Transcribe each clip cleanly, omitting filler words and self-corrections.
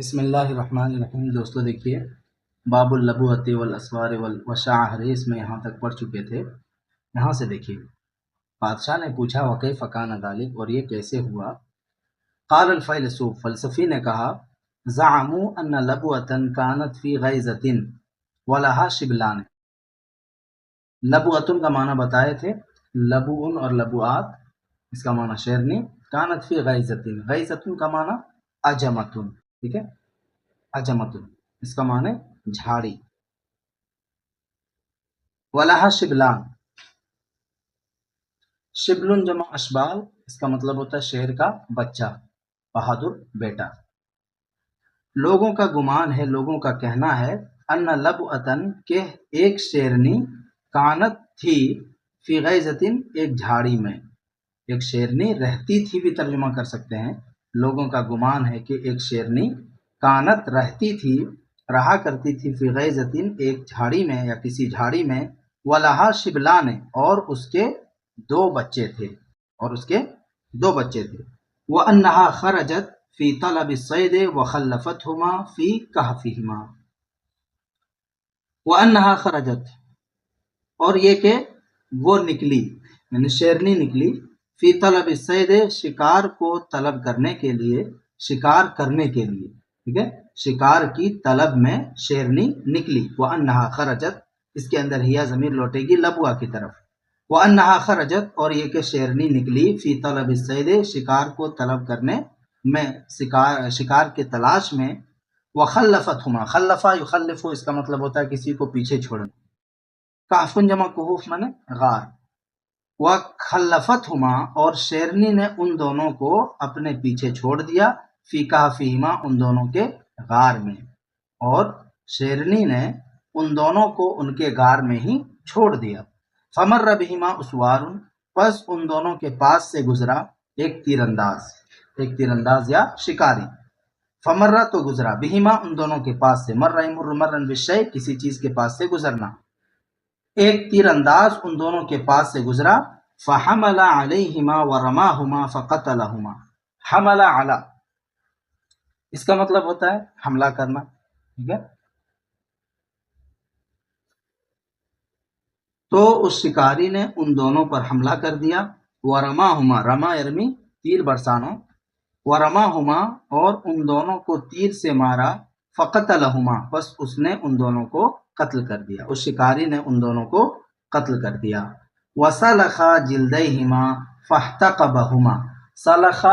بسم اللہ الرحمن الرحیم۔ دوستو دیکھیے، باب اللبوۃ والاسوار والشعر، اس میں یہاں تک پڑھ چکے تھے۔ یہاں سے دیکھیے، بادشاہ نے پوچھا وکیف کان ذلک، اور یہ کیسے ہوا؟ قال الفیلسوف، فلسفی نے کہا، زعموا ان لبوۃ کانت فی غیظۃ ولہا شبلان۔ لبوۃ کا معنی بتائے تھے، لبوء اور لبوآت، اس کا معنی شیرنی، کانت فی غیظۃ، غیظۃ کا معنی اجمۃ، ٹھیک ہے، اجمۃ اس کا معنی جھاڑی، ولہا شبلان، شبل جمع اشبال، اس کا مطلب ہوتا ہے شیر کا بچہ، بہادر بیٹا۔ لوگوں کا گمان ہے، لوگوں کا کہنا ہے، ان لبوۃن کہ ایک شیرنی، کانت تھی، فی غیظۃ ایک جھاڑی میں، ایک شیرنی رہتی تھی بھی ترجمہ کر سکتے ہیں۔ لوگوں کا گمان ہے کہ ایک شیرنی کانت رہتی تھی، رہا کرتی تھی، فی غیظۃ ایک جھاڑی میں یا کسی جھاڑی میں، ولہا شبلان اور اس کے دو بچے تھے، وانہا خرجت فی طلب الصید وخلفتہما فی کہفہما، وانہا خرجت اور یہ کہ وہ نکلی، یعنی شیرنی نکلی، فی طلب الصید شکار کو طلب کرنے کے لیے، ٹھیک ہے، شکار کی طلب میں شیرنی نکلی۔ وانہا خرجت، اس کے اندر ہیا ضمیر لوٹے گی لبوا کی طرف۔ وانہا خرجت اور یہ کہ شیرنی نکلی، فی طلب الصید شکار کو طلب کرنے میں، شکار کے تلاش میں، وخلفتہما، خلفا یخلف، اس کا مطلب ہوتا ہے کسی کو پیچھے چھوڑنا، کہفن جمع کہوف مانے غار، وخلفتہما اور شیرنی نے ان دونوں کو اپنے پیچھے چھوڑ دیا، فی کہفہما ان دونوں کے غار میں، اور شیرنی نے ان دونوں کو ان کے غار میں ہی چھوڑ دیا۔ فمر بہما اسوار، پس ان دونوں کے پاس سے گزرا ایک تیر انداز یا شکاری، فمرہ تو گزرا، بہما ان دونوں کے پاس سے، مرہ یمر مرن بالشیء کسی چیز کے پاس سے گزرنا، ایک تیر انداز ان دونوں کے پاس سے گزرا، فحمل علیہما ورماہما فقتلہما، حمل علی اس کا مطلب ہوتا ہے حملہ کرنا، ٹھیک ہے، تو اس شکاری نے ان دونوں پر حملہ کر دیا، ورماہما، رما یرمی تیر برسانو، ورماہما اور ان دونوں کو تیر سے مارا، فقتلہما بس اس نے ان دونوں کو قتل کر دیا، اس شکاری نے ان دونوں کو قتل کر دیا۔ وسلخ جلدیہما فاحتقبہما، سلخ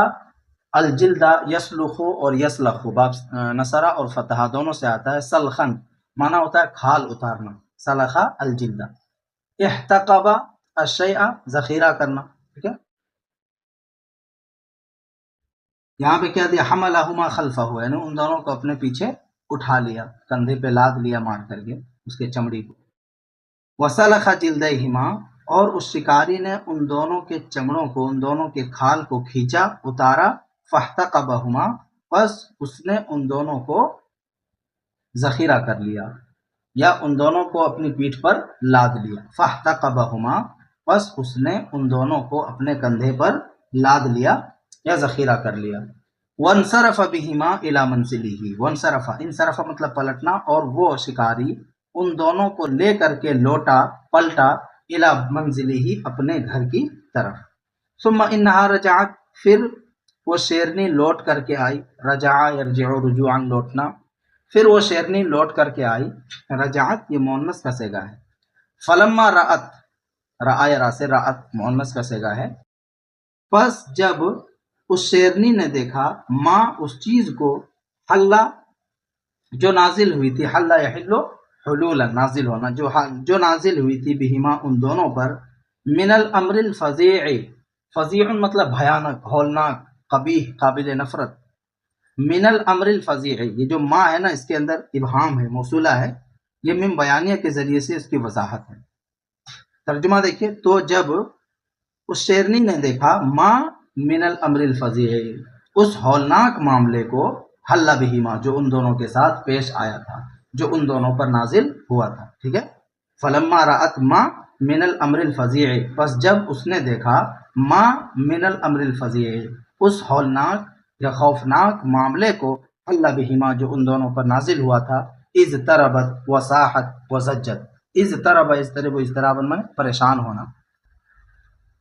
الجلد یسلخ اور یسلخ، باب نصرہ اور فتحہ دونوں سے آتا ہے، سلخن معنی ہوتا ہے کھال اتارنا، سلخ الجلد، احتقب الشیء ذخیرہ کرنا، ٹھیک ہے، یہاں پہ کیا دیا، حملہما خلفہ، یعنی ان دونوں کو اپنے پیچھے اٹھا لیا، کندھے پہ لاد لیا مار کر کے اس کے چمڑی کو۔ وسلخ جلدیہما اور اس شکاری نے ان دونوں کے چمڑوں کو، ان دونوں کے کھال کو کھینچا، اتارا، فاحتقبہما پس اس نے ان دونوں کو ذخیرہ کر لیا یا ان دونوں کو اپنی پیٹھ پر لاد لیا، فاحتقبہما پس اس نے ان دونوں کو اپنے کندھے پر لاد لیا یا ذخیرہ کر لیا۔ وانصرف بہما الی منزلہ، وانصرف، انصرف مطلب پلٹنا، اور وہ شکاری ان دونوں کو لے کر کے پلٹا، الی منزلہ اپنے گھر کی طرف۔ ثم انہا رجعت، پھر وہ شیرنی لوٹ کر کے آئی، رجع یرجع رجوعا لوٹنا، پھر وہ شیرنی لوٹ کر کے آئی، رجعت یہ مؤنث کا صیغہ ہے، فلما رأت، رأى را سے رأت مؤنث کا صیغہ ہے، پس جب اس شیرنی نے دیکھا، ماں اس چیز کو، حلا جو نازل ہوئی تھی، حلا یحل حلولا نازل ہونا، جو نازل ہوئی تھی، بہما ان دونوں پر، من الامر الفظیع، فظیع مطلب بھیانک، ہولناک، قبیح، قابل نفرت، من الامر الفظیع، یہ جو ماں ہے نا اس کے اندر ابہام ہے، موصولہ ہے، یہ من بیانیہ کے ذریعے سے اس کی وضاحت ہے۔ ترجمہ دیکھیے، تو جب اس شیرنی نے دیکھا، ماں من الامر الفظیع، اس ہولناک معاملے کو، حل بہما جو ان دونوں کے ساتھ پیش آیا تھا، جو ان دونوں پر نازل ہوا تھا، ٹھیک ہے، فلما رأت ماں من الامر الفظیع، پس جب اس نے دیکھا، ماں من الامر الفظیع اس ہولناک یا خوفناک معاملے کو، اللہ بہما جو ان دونوں پر نازل ہوا تھا، اذ تربت وصاحت وزجت. اذ ترب اضطرب و اضطرابا من پریشان ہونا،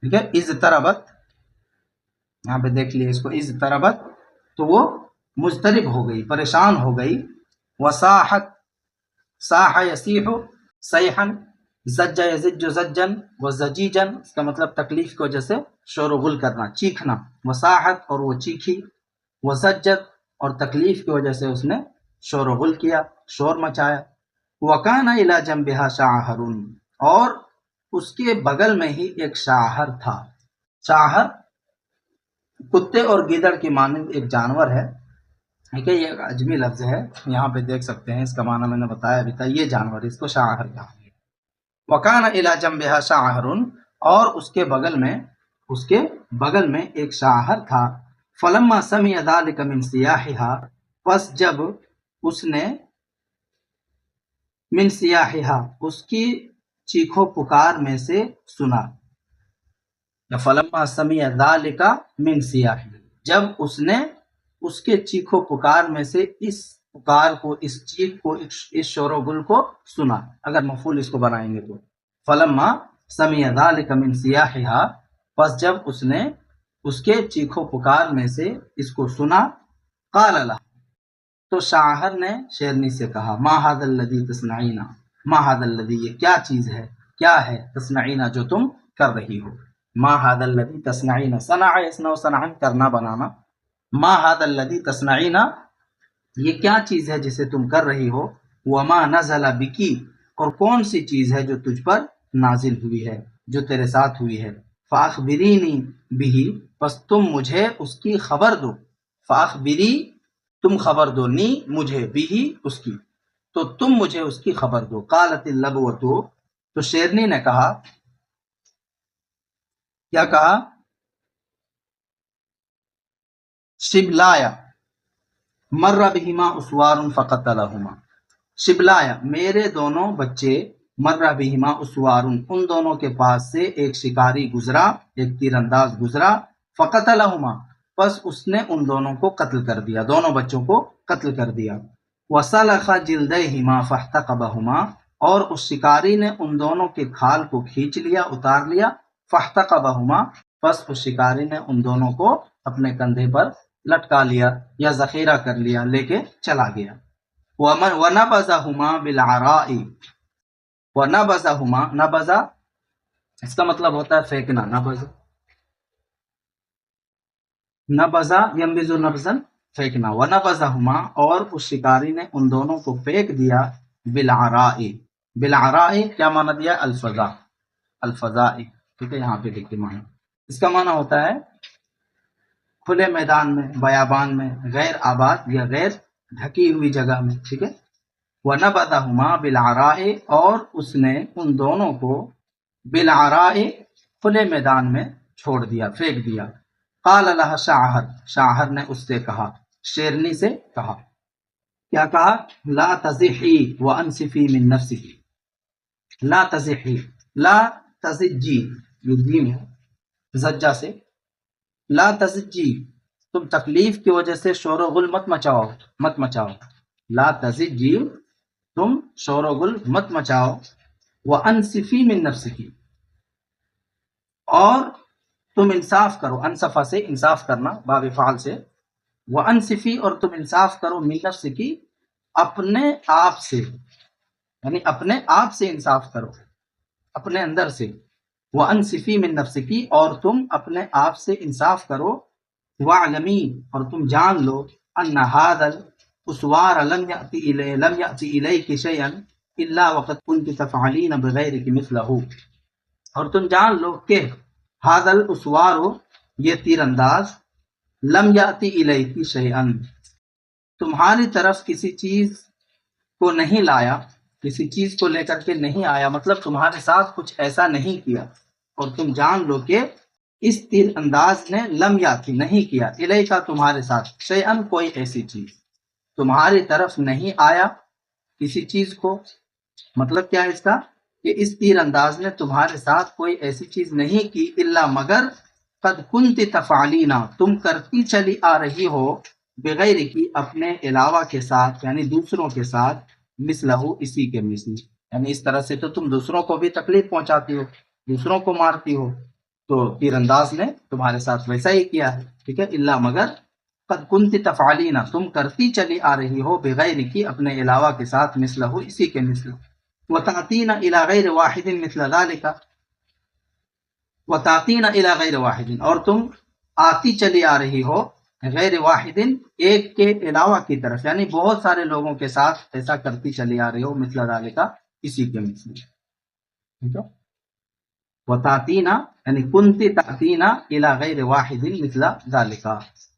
ٹھیک ہے. اذ تربت یہاں پہ دیکھ لیے اس کو، اذ تربت تو وہ مضطرب ہو گئی، پریشان ہو گئی. وصاحت، صاح یصیح صیحا، زج یزج زجن وزجیجن، اس کا مطلب تکلیف کی وجہ سے شور و غل کرنا، چیخنا. وصاحت اور وہ چیخی، وزجت اور تکلیف کی وجہ سے اس نے شور و غل کیا، شور مچایا. وکان الی جنبها شاعر، اور اس کے بغل میں ہی ایک شاعر تھا. شاعر کتے اور گیدڑ کی مانند ایک جانور ہے، ٹھیک ہے. یہ ایک عجمی لفظ ہے، یہاں پہ دیکھ سکتے ہیں، اس کا معنی میں نے بتایا ابھی تک. یہ جانور اس کو شاعر کہا. وکان الی جنبها شاعر، اور اس کے بغل میں ایک شاعر تھا. فلما سمع ذلك من صیاحها، پس جب اس نے من صیاحها اس کی چیخو پکار میں سے سنا. فلما سمع ذلك من صیاحها، جب اس نے اس کے چیخو پکار میں سے اس پکار کو، اس چیخ کو، اس شور و گل کو سنا. اگر مفعول اس کو بنائیں گے تو فلما سمع ذلك من صیاحها، پس جب اس نے اس کے چیخو پکار میں سے اس کو سنا. قال لها، تو شاعر نے شیرنی سے کہا، ما هذا الذي تصنعین، ما هذا الذي، یہ کیا چیز ہے، کیا ہے، تصنعین جو تم کر رہی ہو. ما هذا الذي تصنعین، صنع یصنع صنعا، کرنا بنانا. ما هذا الذي تصنعین، یہ کیا چیز ہے جسے تم کر رہی ہو. وما نزل بکی، اور کون سی چیز ہے جو تجھ پر نازل ہوئی ہے، جو تیرے ساتھ ہوئی ہے. فاخبرینی بہ، پس تم مجھے اس کی خبر دو. فاخبری، تم خبر دو، نی مجھے، بہ اس کی، تو تم مجھے اس کی خبر دو. قالت اللبوۃ، تو شیرنی نے کہا، کیا کہا، شبلایا مر بہما اسوار فقتلہما. شبلایا، میرے دونوں بچے، مر بہما اسوار، ان دونوں کے پاس سے ایک شکاری گزرا، ایک تیر انداز گزرا. فقتلہما، پس اس نے ان دونوں کو قتل کر دیا، دونوں بچوں کو قتل کر دیا. وسلخ جلدیہما فاحتقبہما، اور اس شکاری نے ان دونوں کے کھال کو کھینچ لیا، اتار لیا. فاحتقبہما، پس اس شکاری نے ان دونوں کو اپنے کندھے پر لٹکا لیا یا ذخیرہ کر لیا، لے کے چلا گیا. وَنَبَذَهُمَا بِالْعَرَاءِ، وَنَبَذَهُمَا، نبذا اس کا مطلب ہوتا ہے پھینکنا. نبذا ينبذ نبذا، پھینکنا. وَنَبَذَهُمَا، اور اس شکاری نے ان دونوں کو پھینک دیا. بِالْعَرَاءِ، بِالْعَرَاءِ کیا معنی دیا، الفضاء، الفضاء، ٹھیک ہے. یہاں پہ دیکھیے معنی، اس کا معنی ہوتا ہے کھلے میدان میں، بیابان میں، غیر آباد یا غیر ڈھکی ہوئی جگہ میں، ٹھیک ہے. وَنَبَذَهُمَا بِالْعَرَاءِ، اور اس نے ان دونوں کو بِالْعَرَاءِ کھلے میدان میں چھوڑ دیا، پھینک دیا. قال لها شاعر، شاعر نے اس سے کہا، شیرنی سے کہا، کیا کہا، لا تزحی وانصفی من نفسک. لا تزحی، لا تزجی، یہ جیم ہے زجہ سے. لا تزجی، تم تکلیف کی وجہ سے شور و غل مت مچاؤ. لا تزجی، تم شور و غل مت مچاؤ. وانصفی من نفسک، اور تم انصاف کرو. انصفہ سے انصاف کرنا، باب فعل سے. وانصفی، اور تم انصاف کرو، من نفسک، اپنے آپ سے، یعنی اپنے آپ سے انصاف کرو، اپنے اندر سے. وانصفی من نفسک، اور تم اپنے آپ سے انصاف کرو. واعلمی، اور تم جان لو، ان هذا الاسوار لم یأتی الیک شیئا الا وقد كنت تفعلین بغیرک مثلہ. اور تم جان لو کہ هذا الاسوار، یہ تیر انداز، لم یأتی الیک شیئا، تمہاری طرف کسی چیز کو نہیں لایا، کسی چیز کو لے کر کے نہیں آیا، مطلب تمہارے ساتھ کچھ ایسا نہیں کیا. اور تم جان لو کہ اس تیر انداز نے لم یاتی، نہیں کیا، الیکا تمہارے ساتھ، شیئن کوئی ایسی چیز، تمہاری طرف نہیں آیا کسی چیز کو. مطلب کیا ہے اس کا، کہ اس تیر انداز نے تمہارے ساتھ کوئی ایسی چیز نہیں کی، الا مگر قد کنت تفعلینا، تم کرتی چلی آ رہی ہو، بغیر کی اپنے علاوہ کے ساتھ یعنی دوسروں کے ساتھ مثلہ اسی کے مثل، یعنی اس طرح سے تو تم دوسروں کو بھی تکلیف پہنچاتی ہو، دوسروں کو مارتی ہو، تو تیر انداز نے تمہارے ساتھ ویسا ہی کیا ہے، ٹھیک ہے، الا مگر قد کنت تفعلینا تم کرتی چلی آ رہی ہو بغیر کی اپنے علاوہ کے ساتھ مثلہ اسی کے مثل، وتعطین الی غیر واحد مثل ذلك وتعطین الی غیر واحد اور تم آتی چلی آ رہی ہو غیر واحد ایک کے علاوہ کی طرف، یعنی بہت سارے لوگوں کے ساتھ ایسا کرتی چلی آ رہی ہو مثل ذلك اسی کے مثل، ٹھیک ہے، وتعطین یعنی کنت تعطین الی غیر واحد مثل ذلك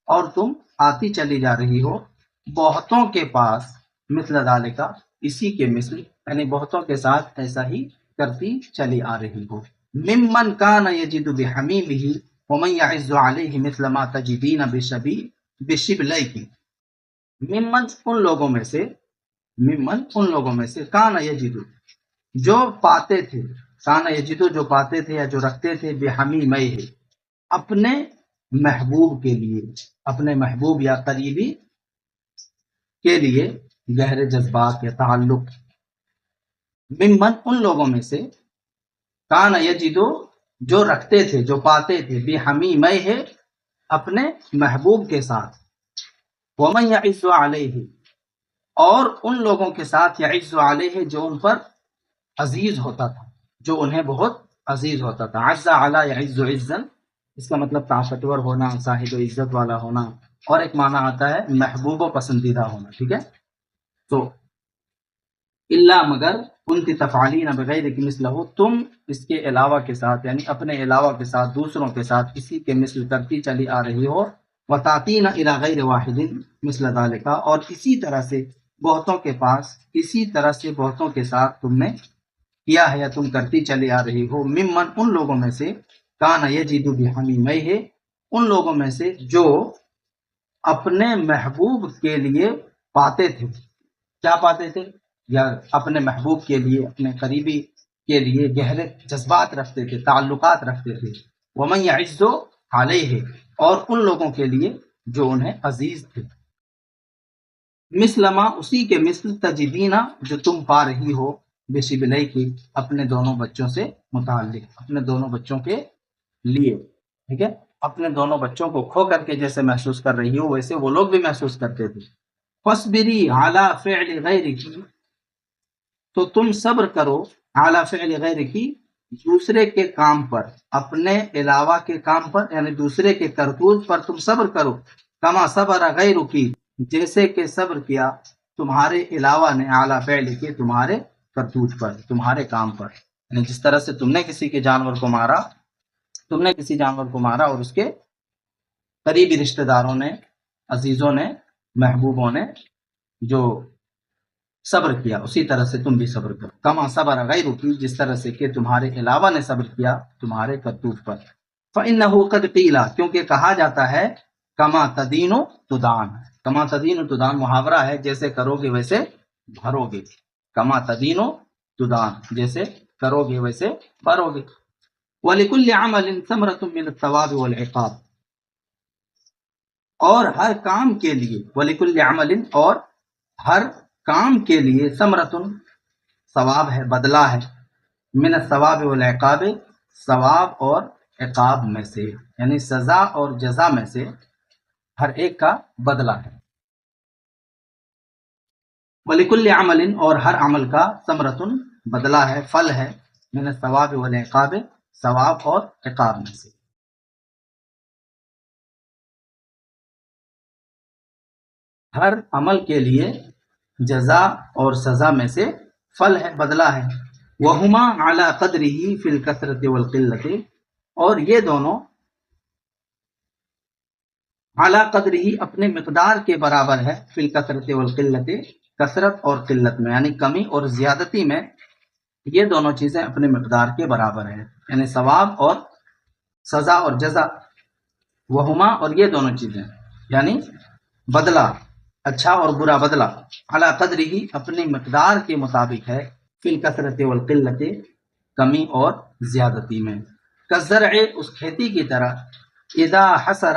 اور تم آتی چلی جا رہی ہو بہتوں کے پاس مثل ذالک اسی کے مثل، یعنی بہتوں کے ساتھ ایسا ہی کرتی چلی آ رہی ہو، ممن کان یجد بحمیمہ ومن یعز علیہ مثل ما تجدین بشبلیک، ممن ان لوگوں میں سے، ممن ان لوگوں میں سے کان یجد جو پاتے تھے، کان یجد جو پاتے تھے یا جو رکھتے تھے بحمیمہ اپنے محبوب کے لیے، اپنے محبوب یا قریبی کے لیے گہرے جذبات یا تعلق، ممن ان لوگوں میں سے کان یجدو جو رکھتے تھے جو پاتے تھے بحمیمہ اپنے محبوب کے ساتھ، ومن یعز علیہ اور ان لوگوں کے ساتھ یعز علیہ جو ان پر عزیز ہوتا تھا، جو انہیں بہت عزیز ہوتا تھا، عز علی یعز عزا اس کا مطلب طاقتور ہونا، صاحب عزت والا ہونا، اور ایک معنی آتا ہے محبوب و پسندیدہ ہونا، ٹھیک ہے، تو اللہ مگر کنت تفعلین بغیر کی مثلہ تم اس کے علاوہ کے ساتھ یعنی اپنے علاوہ کے ساتھ دوسروں کے ساتھ اسی کے مثل کرتی چلی آ رہی ہو، وتعطین الی غیر واحد مثل ذالک اور اسی طرح سے بہتوں کے پاس اسی طرح سے بہتوں کے ساتھ تم نے کیا ہے یا تم کرتی چلی آ رہی ہو، ممن ان لوگوں میں سے کان یجد بحمیمہ ان لوگوں میں سے جو اپنے محبوب کے لیے پاتے تھے، کیا پاتے تھے، یا اپنے محبوب کے لیے اپنے قریبی کے لیے گہرے جذبات رکھتے تھے، تعلقات رکھتے تھے، ومن یعز علیہ اور ان لوگوں کے لیے جو انہیں عزیز تھے، مثل ما اسی کے مثل تجدینا جو تم پا رہی ہو بشبلی کی اپنے دونوں بچوں سے متعلق، اپنے دونوں بچوں کے لیے، ٹھیک ہے، اپنے دونوں بچوں کو کھو کر کے جیسے محسوس کر رہی ہو ویسے وہ لوگ بھی محسوس کرتے تھے، فاصبری علی فعل غیر کی تو تم صبر کرو اعلی فعل غیر کی دوسرے کے کام پر، اپنے علاوہ کے کام پر یعنی دوسرے کے کرتوت پر تم صبر کرو، کما صبر غیر کی جیسے کہ صبر کیا تمہارے علاوہ نے اعلی فعل کے تمہارے کرتوت پر، تمہارے کام پر، یعنی جس طرح سے تم نے کسی کے جانور کو مارا، تم نے کسی جانور کو مارا اور اس کے قریبی رشتہ داروں نے، عزیزوں نے، محبوبوں نے جو صبر کیا اسی طرح سے تم بھی صبر کرو، کما صبر غیر کی جس طرح سے کہ تمہارے علاوہ نے صبر کیا تمہارے کرتوت پر، فإنه قد قیل کیونکہ کہا جاتا ہے کما تدین تدان، کما تدین تدان محاورہ ہے جیسے کرو گے ویسے بھرو گے، کما تدین تدان جیسے کرو گے ویسے بھرو گے، وَلِكُلِّ عَمَلٍ ثَمْرَةٌ مِّنَ الثَّوَابِ وَالْعِقَابِ اور ہر کام کے لیے، وَلِكُلِّ عَمَلٍ اور ہر کام کے لیے ثمرتن ثواب ہے، بدلہ ہے، من الثواب والعقاب ثواب اور عقاب میں سے یعنی سزا اور جزا میں سے ہر ایک کا بدلہ ہے، وَلِكُلِّ عَمَلٍ اور ہر عمل کا ثمرتن بدلہ ہے، پھل ہے، من الثواب والعقاب ثواب اور عقاب میں سے، ہر عمل کے لیے جزا اور سزا میں سے پھل ہے، بدلہ ہے، وہما علی قدرہ فی الکثرۃ والقلۃ اور یہ دونوں علی قدرہ اپنے مقدار کے برابر ہے، فی الکثرۃ والقلۃ کثرت اور قلت میں یعنی کمی اور زیادتی میں، یہ دونوں چیزیں اپنے مقدار کے برابر ہیں، یعنی ثواب اور سزا اور جزا، وہما اور یہ دونوں چیزیں یعنی بدلہ اچھا اور برا بدلہ، علی قدر ہی اپنی مقدار کے مطابق ہے، فی الکثرت والقلت کمی اور زیادتی میں، کزرع اس کھیتی کی طرح، اذا حضر